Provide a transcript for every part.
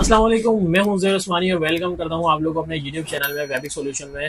अस्सलाम वालेकुम, मैं हूं ज़ैर उस्मानी और वेलकम करता हूं आप लोगों को अपने यूट्यूब चैनल में वेबिक सॉल्यूशन में।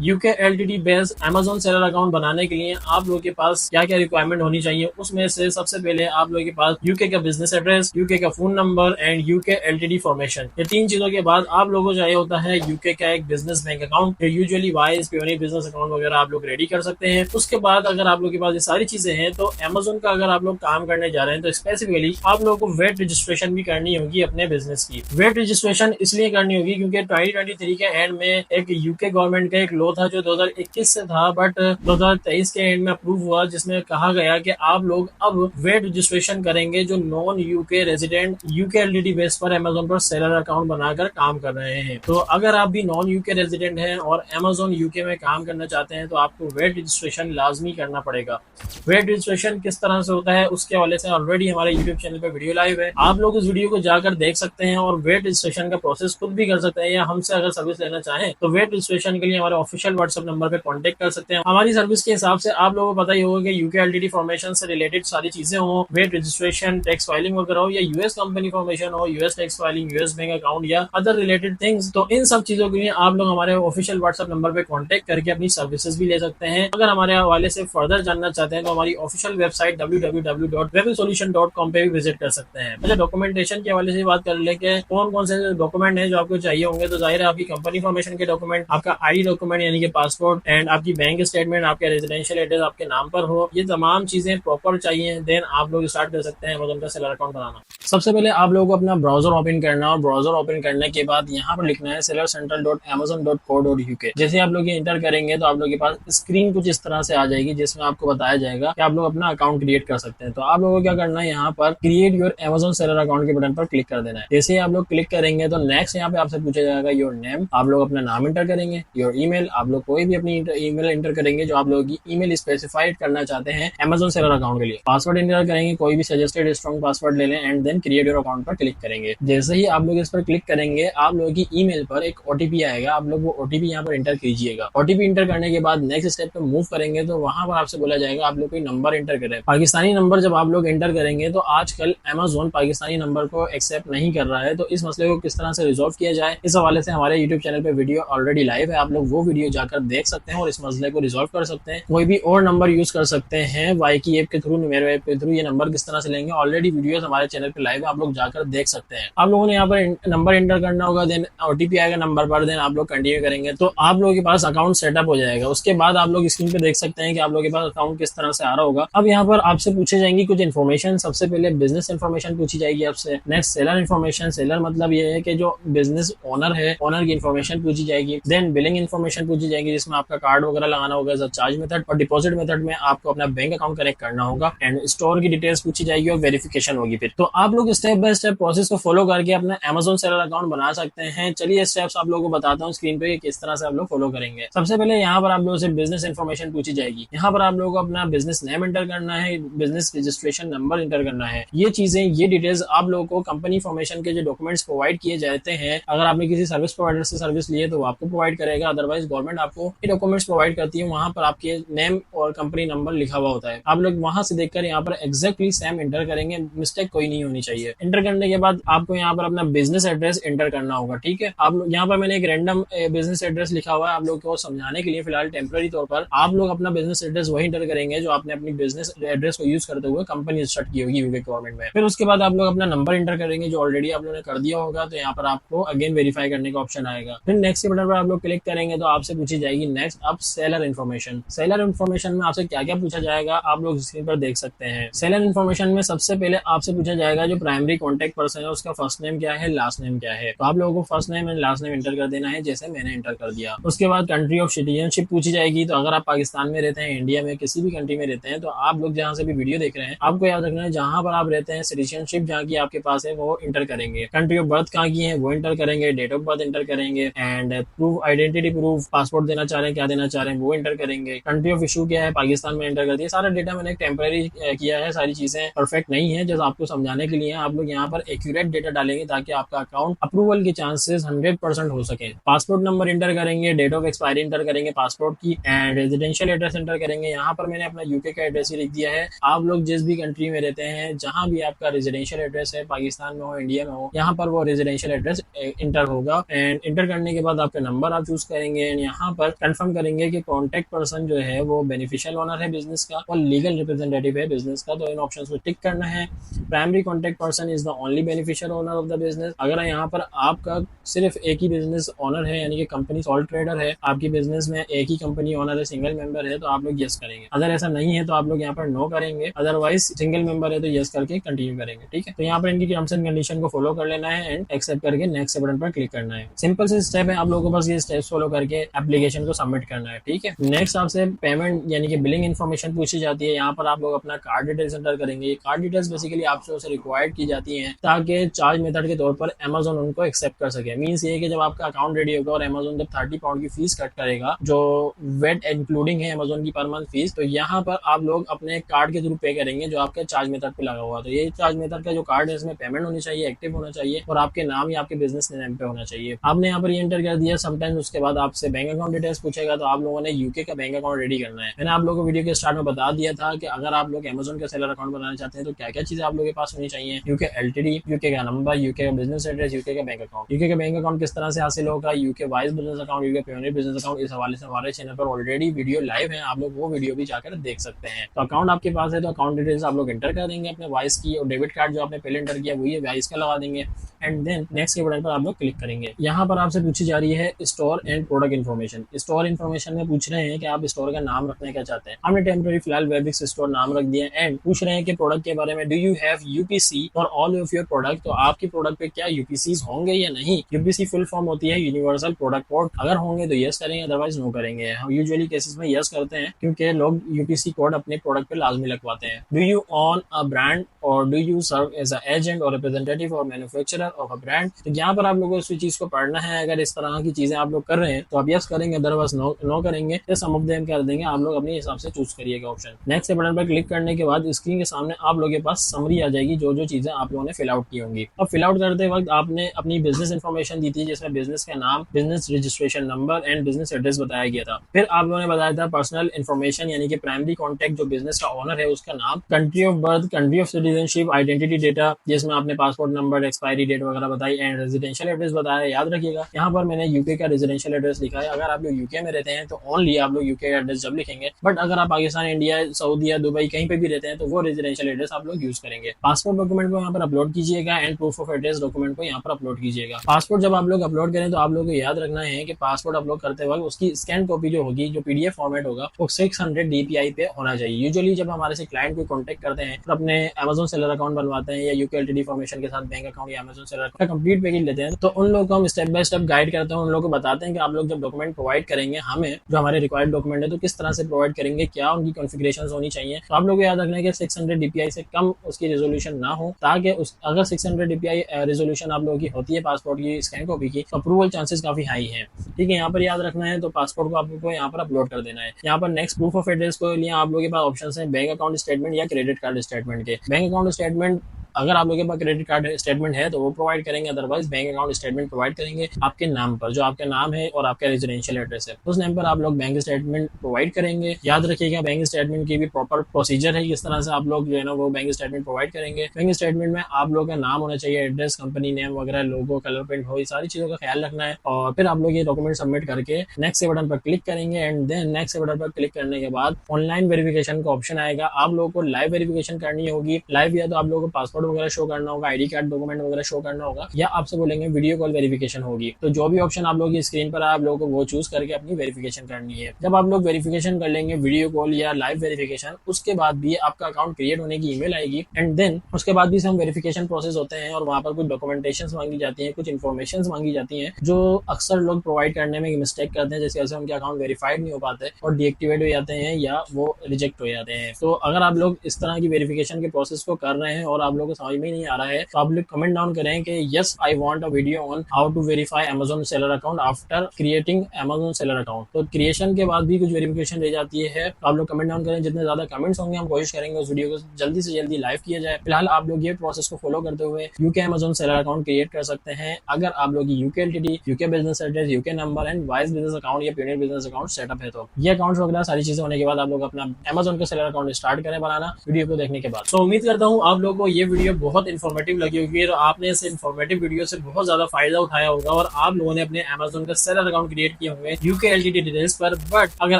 UK LTD based Amazon seller account बनाने के लिए आप लोगों के पास क्या क्या रिक्वायरमेंट होनी चाहिए, उसमें से सबसे पहले आप लोगों के पास यूके का बिजनेस एड्रेस, यूके का phone number and UK LTD formation. ये तीन चीजों के बाद आप लोगों को चाहिए होता है यूके का एक business bank account, usually Wise Payoneer business account वगैरह आप लोग रेडी कर सकते हैं। उसके बाद अगर आप लोग के पास ये सारी चीजें हैं तो अमेजोन का अगर आप लोग काम करने जा रहे हैं तो स्पेसिफिकली आप लोगों को वेट रजिस्ट्रेशन भी करनी होगी अपने बिजनेस की। वेट रजिस्ट्रेशन इसलिए करनी होगी क्योंकि 2023 के एंड में एक यूके गवर्नमेंट का एक लॉ था जो 2021 से था, बट 2023 के एंड में अप्रूव हुआ, जिसमें कहा गया कि आप लोग अब वेट रजिस्ट्रेशन करेंगे जो non UK resident UK LTD base पर अमेजोन पर सेलर अकाउंट बनाकर काम कर रहे हैं। तो अगर आप भी नॉन यूके रेजिडेंट हैं और अमेजोन यूके में काम करना चाहते हैं तो आपको वेट रजिस्ट्रेशन लाजमी करना पड़ेगा। वेट रजिस्ट्रेशन किस तरह से होता है उसके हवाले से ऑलरेडी हमारे यूट्यूब चैनल पर वीडियो लाइव है, आप लोग उस वीडियो को जाकर देख सकते हैं और वेट रजिस्ट्रेशन का प्रोसेस खुद भी कर सकते हैं, या हमसे अगर सर्विस लेना चाहें तो वेट रजिस्ट्रेशन के लिए हमारे ऑफिशियल व्हाट्सएप नंबर पे कांटेक्ट कर सकते हैं। हमारी सर्विस के हिसाब से आप लोगों को पता ही होगा कि यूके एलटीडी फॉर्मेशन से रिलेटेड सारी चीजें हो, वेट रजिस्ट्रेशन, टैक्स फाइलिंग वगैरह हो, या यूएस कंपनी फॉर्मेशन हो, US tax filing, US bank account या अदर रिलेटेड थिंग्स, तो इन सब चीजों के लिए आप लोग हमारे ऑफिशियल व्हाट्सएप नंबर पे कांटेक्ट करके अपनी सर्विसेज भी ले सकते हैं। अगर हमारे हवाले से फर्दर जानना चाहते हैं तो हमारी ऑफिशियल वेबसाइट www.websolution.com पे भी विजिट कर सकते हैं। अच्छा, डॉक्यूमेंटेशन के हवाले से बात कर ले कि कौन कौन से डॉक्यूमेंट है जो आपको चाहिए होंगे, तो जाहिर है आपकी कंपनी फॉर्मेशन के डॉक्यूमेंट, आपका आईडी डॉक्यूमेंट यानी कि पासपोर्ट एंड आपकी बैंक स्टेटमेंट, आपके रेजिडेंशियल एड्रेस आपके नाम पर हो, ये तमाम चीजें प्रॉपर चाहिए। देन आप लोग स्टार्ट कर सकते हैं अमेजोन का सेलर अकाउंट बनाना। सबसे पहले आप लोगों को अपना ब्राउजर ओपन करना है और ब्राउजर ओपन करने के बाद यहाँ पर लिखना है sellercentral.amazon.co.uk। जैसे आप लोग ये इंटर करेंगे तो आप लोग के पास स्क्रीन कुछ इस तरह से आ जाएगी जिसमें आपको बताया जाएगा कि आप लोग अपना अकाउंट क्रिएट कर सकते हैं। तो आप लोगों को क्या करना है, यहाँ पर create your Amazon seller account के बटन पर क्लिक कर देना है। जैसे ही आप लोग क्लिक करेंगे तो नेक्स्ट यहाँ पे आपसे पूछा जाएगा योर नेम, आप लोग अपना नाम इंटर करेंगे, योर ईमेल, आप लोग कोई भी अपनी ईमेल इंटर करेंगे जो आप लोगों की ईमेल स्पेसिफाइड करना चाहते हैं अमेजोन सेलर अकाउंट के लिए। पासवर्ड इंटर करेंगे, कोई भी सजेस्टेड स्ट्रॉन्ग पासवर्ड ले लें and then create your account पर क्लिक करेंगे। जैसे ही आप लोग इस पर क्लिक करेंगे आप लोगों की ईमेल पर एक ओटीपी आएगा, आप लोग वो ओटीपी यहाँ पर इंटर कीजिएगा। ओटीपी इंटर करने के बाद नेक्स्ट स्टेप पे मूव करेंगे तो वहां पर आपसे बोला जाएगा आप लोग कोई नंबर इंटर करें। पाकिस्तानी नंबर जब आप लोग इंटर करेंगे तो आजकल अमेजोन पाकिस्तानी नंबर को एक्सेप्ट नहीं कर रहा है, तो इस मसले को किस तरह से रिजॉल्व किया जाए इस हवाले से हमारे यूट्यूब चैनल पे वीडियो ऑलरेडी लाइव है, आप लोग वो वीडियो जाकर देख सकते हैं और इस मसले को रिजॉल्व कर सकते हैं। कोई भी और नंबर यूज कर सकते हैं वाई की ऐप के थ्रू, मेरे ऐप के थ्रू, ये नंबर किस तरह से लेंगे ऑलरेडी वीडियोस हमारे चैनल पे लाइव है, आप लोग जाकर देख सकते हैं। आप लोगों ने यहाँ पर नंबर इंटर करना होगा, देन ओटीपी आएगा नंबर पर, देन आप लोग कंटिन्यू करेंगे तो आप लोगों के पास अकाउंट सेटअप हो जाएगा। उसके बाद आप लोग स्क्रीन पे देख सकते हैं कि आप लोगों के पास अकाउंट किस तरह से आ रहा होगा। अब यहाँ पर आपसे पूछे जाएंगी कुछ इन्फॉर्मेशन, सबसे पहले बिजनेस इन्फॉर्मेशन पूछी जाएगी आपसे, नेक्स्ट सेलर इन्फॉर्मेशन, सेलर मतलब ये है कि जो बिजनेस ओनर है, ओनर की इन्फॉर्मेशन पूछी जाएगी, देन बिलिंग इन्फॉर्मेशन पूछी जाएगी जिसमें आपका कार्ड वगैरह लगाना होगा, चार्ज मेथड, और डिपॉजिट मेथड में आपको अपना बैंक अकाउंट कनेक्ट करना होगा, एंड स्टोर की डिटेल्स पूछी जाएगी और वेरिफिकेशन होगी। फिर तो आप लोग स्टेप बाय स्टेप प्रोसेस को फॉलो करके अपना अमेजोन सेलर अकाउंट बना सकते हैं। चलिए स्टेप्स आप लोगों को बताता हूँ स्क्रीन पे किस तरह से आप लोग फॉलो करेंगे। सबसे पहले यहाँ पर आप लोगों से बिजनेस इन्फॉर्मेशन पूछी जाएगी, यहाँ पर आप लोगों को अपना बिजनेस नेम इंटर करना है, बिजनेस रजिस्ट्रेशन नंबर इंटर करना है। ये चीजें, ये डिटेल्स आप लोगों को कंपनी फॉर्मेशन के जो डॉक्यूमेंट्स प्रोवाइड किए जाते हैं, अगर आपने किसी सर्विस प्रोवाइडर से सर्विस ली है तो वो आपको प्रोवाइड करेगा, अदरवाइज गवर्नमेंट आपको ये डॉक्यूमेंट्स प्रोवाइड करती है, वहां पर आपके नेम और कंपनी नंबर लिखा हुआ होता है। आप लोग वहां से देखकर यहाँ पर एग्जैक्टली सेम इंटर करेंगे, मिस्टेक कोई नहीं होनी चाहिए। इंटर करने के बाद आपको यहाँ पर अपना बिजनेस एड्रेस इंटर करना होगा, ठीक है। आप लोग यहाँ पर मैंने एक रैंडम बिजनेस एड्रेस लिखा हुआ है आप लोग को समझाने के लिए, फिलहाल टेम्पररी तौर पर आप लोग अपना बिजनेस एड्रेस वही इंटर करेंगे जो आपने अपनी बिजनेस एड्रेस को यूज करते हुए कंपनी स्टार्ट की होगी यूके गवर्नमेंट में। फिर उसके बाद आप लोग अपना नंबर इंटर करेंगे जो ऑलरेडी आप लोगों ने कर दिया होगा, तो यहाँ पर आपको अगेन वेरीफाई करने का ऑप्शन आएगा। फिर नेक्स्ट बटन पर आप लोग क्लिक करेंगे तो आपसे पूछी जाएगी नेक्स्ट अब सेलर इन्फॉर्मेशन। सेलर इन्फॉर्मेशन में आपसे क्या क्या पूछा जाएगा आप लोग स्क्रीन पर देख सकते हैं। सेलर इन्फॉर्मेशन में सबसे पहले आपसे पूछा जाएगा जो प्राइमरी कॉन्टेक्ट पर्सन है उसका फर्स्ट नेम क्या है, लास्ट नेम क्या है। तो आप लोगों को first name and last name inter कर देना है जैसे मैंने इंटर कर दिया। उसके बाद कंट्री ऑफ सिटीजनशिप पूछी जाएगी, तो अगर आप पाकिस्तान में रहते हैं, इंडिया में किसी भी कंट्री में रहते हैं, तो आप लोग जहाँ से भी वीडियो देख रहे हैं आपको याद रखना है जहाँ पर आप रहते हैं सिटीजनशिप जहाँ की आपके पास है वो इंटर करेंगे। कंट्री ऑफ बर्थ कहाँ की है वो इंटर करेंगे, डेट ऑफ बर्थ इंटर करेंगे, and proof identity proof passport देना चाह रहे हैं, क्या देना चाह रहे हैं वो एंटर करेंगे। कंट्री ऑफ इशू क्या है, पाकिस्तान में एंटर कर दिया। सारा डेटा मैंने टेम्पररी किया है, सारी चीजें परफेक्ट नहीं है, जैसे आपको समझाने के लिए आप लोग यहाँ पर एक्यूरेट डेटा डालेंगे ताकि आपका अकाउंट अप्रूवल के चांसेस 100% हो सके। पासपोर्ट नंबर एंटर करेंगे, डेट ऑफ एक्सपायरी एंटर करेंगे पासपोर्ट की, एंड रेजिडेंशियल एड्रेस एंटर करेंगे। यहाँ पर मैंने अपना यूके का एड्रेस ही लिख दिया है। आप लोग जिस भी कंट्री में रहते हैं, जहां भी आपका रेजिडेंशियल एड्रेस है, पाकिस्तान में हो, इंडिया में हो, यहाँ पर वो रेजिडेंशियल एड्रेस इंटर होगा। एंड इंटर करने के बाद आपका नंबर आप चूज करेंगे एंड यहाँ पर कंफर्म करेंगे कि कॉन्टेक्ट पर्सन जो है वो बेनिफिशियल ओनर है बिजनेस का और लीगल रिप्रेजेंटेटिव है बिजनेस का। तो इन ऑप्शन को टिक करना है। Primary contact person is the only beneficial owner of the business. अगर यहाँ पर आपका सिर्फ एक ही बिजनेस ओनर है, यानी कि कंपनी सोल ट्रेडर है, आपकी बिजनेस में एक ही कंपनी ओनर है, सिंगल मेंबर है, तो आप लोग यस करेंगे। अगर ऐसा नहीं है तो आप लोग यहाँ पर नो करेंगे, अदरवाइज सिंगल मेंबर है तो यस करके कंटिन्यू करेंगे। ठीक है, तो यहाँ पर इनकी टर्म्स एंड कंडीशन को फॉलो कर लेना है एंड एक्सेप्ट करके नेक्स्ट बटन पर क्लिक करना है। सिंपल से स्टेप है, आप लोगों को बस ये स्टेप्स फॉलो करके एप्लीकेशन को सबमिट करना है। ठीक है, नेक्स्ट आपसे पेमेंट यानी कि बिलिंग इन्फॉर्मेशन पूछी जाती है। यहाँ पर आप लोग अपना कार्ड डिटेल्स एंटर करेंगे। कार्ड डिटेल्स बेसिकली आपसे रिक्वायर्ड की जाती है ताकि चार्ज मेथड के तौर पर अमेजोन उनको एक्सेप्ट कर सके। मींस ये कि जब आपका अकाउंट रेडी होगा और अमेजोन जब 30 पाउंड की फीस कट करेगा, जो वेट इंक्लूडिंग है अमेजोन की पर मंथ फीस, तो यहाँ पर आप लोग अपने कार्ड के थ्रू पे करेंगे जो आपके चार्ज मेथड पे लगा हुआ। तो ये चार्ज मेथड का जो कार्ड है इसमें पेमेंट होनी चाहिए, एक्टिव होना चाहिए और आपके नाम या आपके बिजनेस नेम पे होना चाहिए। आपने यहाँ पर ये एंटर कर दिया। समटाइम्स उसके बाद आपसे बैंक अकाउंट डिटेल्स पूछेगा, तो आप लोगों ने यूके का बैंक अकाउंट रेडी करना है। मैंने आप लोगों को वीडियो के स्टार्ट में बता दिया था कि अगर आप लोग अमेजोन का सेलर अकाउंट बनाना चाहते हैं तो क्या क्या चीजें आप लोगों के पास होनी चाहिए। यूके एलटीडी, यूके का नंबर, यूके का बिजनेस एड्रेस, यूके का बैंक अकाउंट। यूके का बैंक अकाउंट किस तरह से हासिल होगा, UK wise business account, UK Payoneer business account, इस हवाले से हमारे चैनल पर ऑलरेडी वीडियो लाइव है, आप लोग वो वीडियो भी जाकर देख सकते हैं। तो अकाउंट आपके पास है तो अकाउंट डिटेल्स आप लोग एंटर कर देंगे अपने वाइस की, और डेबिट कार्ड जो आपने पहले एंटर किया वही वाइस का लगा देंगे एंड देन नेक्स्ट के बटन पर आप लोग क्लिक करेंगे। यहाँ पर आपसे पूछी जा रही है store and product information. Store information में पूछ रहे हैं कि आप स्टोर का नाम रखना क्या चाहते हैं। हमने टेम्पररी फिलहाल वेबिक्स स्टोर नाम रख दिया एंड पूछ रहे हैं कि प्रोडक्ट के बारे में, do you have UPC for all of your product. तो आपके प्रोडक्ट पे क्या यूपीसीज होंगे या नहीं। यूपीसी फुल फॉर्म होती है यूनिवर्सल प्रोडक्ट कोड। अगर होंगे तो यस करेंगे, अदरवाइज नो करेंगे। हम यूजुअली केसेस में यस करते हैं क्योंकि लोग यूपीसी कोड अपने प्रोडक्ट पे लाजमी लगवाते हैं। Do you own a brand or do you serve as a agent or representative or manufacturer of a brand. तो यहाँ पर आप लोगों को इस चीज को पढ़ना है। अगर इस तरह की चीजें आप लोग कर रहे हैं तो आप यस करेंगे, अदरवाइज नो करेंगे। सम ऑफ देम कर देंगे। आप लोग अपने हिसाब से चूज करिएगा ऑप्शन। नेक्स्ट बटन पर क्लिक करने के बाद स्क्रीन के सामने आप लोगों के पास समरी आ जाएगी, जो जो चीजें आप लोगों ने फिल आउट की होंगी। अब फिल आउट करते वक्त आपने अपनी बिजनेस इन्फॉर्मेशन दी थी, जिसमें बिजनेस का नाम, business registration number and business address बताया गया था। फिर आप लोगों ने बताया था पर्सनल इन्फॉर्मेशन यानी कि प्राइमरी कॉन्टेक्ट जो बिजनेस का ओनर है उसका नाम, country of birth, country of citizenship, identity data जिसमें आपने पासपोर्ट नंबर, एक्सपायरी डेट वगैरह बताई एंड रेजिडेंशियल एड्रेस बताया। याद रखिएगा यहाँ पर मैंने यूके का रेजिडेंशियल एड्रेस लिखा है। अगर आप लोग यूके में रहते हैं तो ओनली आप लोग यूके का एड्रेस जब लिखेंगे, बट अगर आप पाकिस्तान, इंडिया, सऊदी या दुबई कहीं पे भी रहते हैं तो वो रेजिडेंशियल एड्रेस आप लोग यूज करेंगे। पासपोर्ट डॉक्यूमेंट को यहाँ पर अपलोड कीजिएगा and proof of address document को यहाँ पर अपलोड कीजिएगा। पासपोर्ट जब आप लोग अपलोड करें तो आप लोग को याद रखना है कि पासपोर्ट अपलोड करते वक्त उसकी स्कैन कॉपी जो होगी, जो पीडीएफ फॉर्मेट होगा, वो 600 DPI पे होना चाहिए। यूजुअली जब हमारे से क्लाइंट को कॉन्टेक्ट करते हैं तो अपने अमेजोन सेलर अकाउंट बनवाते हैं या यूके एलटीडी फॉर्मेशन के साथ बैंक अकाउंट या अमेजोन सेलर का कंप्लीट पैकेज लेते हैं, तो उन लोगों को हम स्टेप बाय स्टेप गाइड करते हैं। उन लोगों को बताते हैं कि आप लोग जब डॉक्यूमेंट प्रोवाइड करेंगे हमें, जो हमारे रिक्वायर्ड डॉक्यूमेंट है, तो किस तरह से प्रोवाइड करेंगे, क्या उनकी कॉन्फ़िगरेशंस होनी चाहिए। तो आप लोग को याद रखना है कि 600 DPI से कम उसकी रेजोल्यूशन ना हो, ताकि अगर 600 DPI रेजोल्यूशन आप लोगों की होती है पासपोर्ट की स्कैन कॉपी की, तो अप्रूवल चांसेस काफी हाई है। ठीक है, यहाँ पर याद रखना है। तो पासपोर्ट को आपको यहाँ पर अपलोड कर देना है। यहाँ पर नेक्स्ट प्रूफ ऑफ एड्रेस को लिए आप लोगों के पास ऑप्शन है बैंक अकाउंट स्टेटमेंट या क्रेडिट कार्ड स्टेटमेंट के। बैंक अकाउंट स्टेटमेंट अगर आप लोगों के पास क्रेडिट कार्ड स्टेटमेंट है तो वो प्रोवाइड करेंगे, otherwise bank account statement provide करेंगे आपके नाम पर, जो आपका नाम है और आपका रेजिडेंशियल एड्रेस है उस नेम पर आप लोग बैंक स्टेटमेंट प्रोवाइड करेंगे। याद रखिएगा बैंक स्टेटमेंट की भी प्रॉपर प्रोसीजर है, किस तरह से आप लोग जो है ना वो बैंक स्टेटमेंट प्रोवाइड करेंगे। बैंक स्टेटमेंट में आप लोग का नाम होना चाहिए, एड्रेस, कंपनी नेम वगैरह, लोगो, कलर प्रिंट हो, ये सारी चीजों का ख्याल रखना है। और फिर आप लोग ये डॉक्यूमेंट सबमिट करके नेक्स्ट के बटन पर क्लिक करेंगे एंड देन नेक्स्ट के बटन पर क्लिक करने के बाद ऑनलाइन वेरिफिकेशन का ऑप्शन आएगा। आप लोगों को लाइव वेरिफिकेशन करनी होगी। लाइव या तो आप लोगों को पासपोर्ट वगैरह शो करना होगा, आईडी कार्ड डॉक्यूमेंट वगैरह शो करना होगा, या आपसे बोलेंगे वीडियो कॉल वेरिफिकेशन होगी। तो जो भी ऑप्शन आप लोगों की स्क्रीन पर आप लोगों को वो चूज करके अपनी वेरिफिकेशन करनी है। जब आप लोग वेरिफिकेशन कर लेंगे वीडियो कॉल या लाइव वेरिफिकेशन, उसके बाद भी आपका अकाउंट क्रिएट होने की ईमेल आएगी एंड देन उसके बाद भी हम वेरिफिकेशन प्रोसेस होते हैं और वहां पर कुछ डॉक्यूमेंटेशन मांगी जाती है, कुछ इन्फॉर्मेशन मांगी जाती है, जो अक्सर लोग प्रोवाइड करने में मिस्टेक करते हैं, जिसकी वजह से उनके अकाउंट वेरीफाइड नहीं हो पाते और डीएक्टिवेट हो जाते हैं या वो रिजेक्ट हो जाते हैं। तो अगर आप लोग इस तरह की वेरिफिकेशन के प्रोसेस को कर रहे हैं और आप लोग लोगों को समझ में नहीं आ रहा है तो आप लोग कमेंट डाउन करें कि yes I want a video on how to verify Amazon seller account after creating Amazon seller account. तो क्रिएशन के बाद भी कुछ वेरिफिकेशन रह जाती है, तो आप लोग कमेंट डाउन करें। जितने ज्यादा कमेंट्स होंगे हम कोशिश करेंगे उस वीडियो को जल्दी से जल्दी लाइव किया जाए। फिलहाल आप लोग ये प्रोसेस को फॉलो करते हुए UK Amazon seller account create कर सकते हैं अगर आप लोग UK LTD, UK business address, UK number and vice business account या पीनियर बिजनेस अकाउंट सेटअप है। तो ये अकाउंट वगैरह सारी चीजें होने के बाद आप लोग अपना Amazon का सेलर अकाउंट स्टार्ट करें बनाना वीडियो को देखने के बाद। तो उम्मीद करता हूँ आप लोगों को ये वीडियो बहुत इन्फॉर्मेटिव लगी होगी और आपने इस इन्फॉर्मेटिव वीडियो से बहुत ज्यादा फायदा उठाया होगा और आप लोगों ने अपने Amazon का सेलर अकाउंट क्रिएट किए होंगे यूके एलटीडी डिटेल्स पर। बट अगर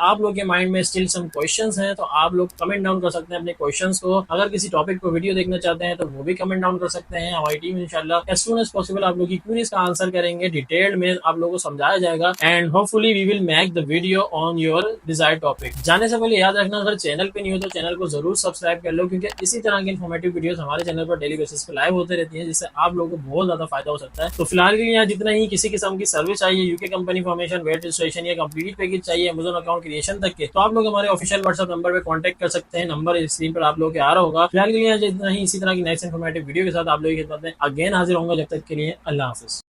आप लोग के माइंड में स्टिल सम क्वेश्चंस हैं तो आप लोग कमेंट डाउन कर सकते हैं अपने क्वेश्चंस को। अगर किसी टॉपिक पर वीडियो देखना चाहते हैं तो वो भी कमेंट डाउन कर सकते हैं। हमारी टीम इंशाल्लाह एज सून एज पॉसिबल आप लोग की क्वेरीज का आंसर करेंगे, डिटेल में आप लोगों को समझाया जाएगा and hopefully we will make the video on your desired topic. जाने से पहले याद रखना अगर चैनल पे नहीं हो तो चैनल को जरूर सब्सक्राइब कर लो, क्योंकि इसी तरह की इन्फॉर्मेटिव वीडियोस हमारे चैनल पर डेली बेसिस पे लाइव होते रहती हैं जिससे आप लोगों को बहुत ज्यादा फायदा हो सकता है। तो फिलहाल के लिए यहाँ जितना ही किसी किस्म की सर्विस चाहिए, UK company formation, VAT registration या कंप्लीट पैकेज चाहिए Amazon अकाउंट क्रिएशन तक के, तो आप लोग हमारे ऑफिशियल व्हाट्सएप नंबर पे कांटेक्ट कर सकते हैं। नंबर स्क्रीन पर आप लोग के आ रहा होगा। फिलहाल के लिए जितना ही इसी तरह की नेक्स्ट इन्फॉर्मेटिव वीडियो के साथ आप लोगों की खिदमत में अगेन हाजिर होंगे। जब तक के लिए अल्लाह हाफिज।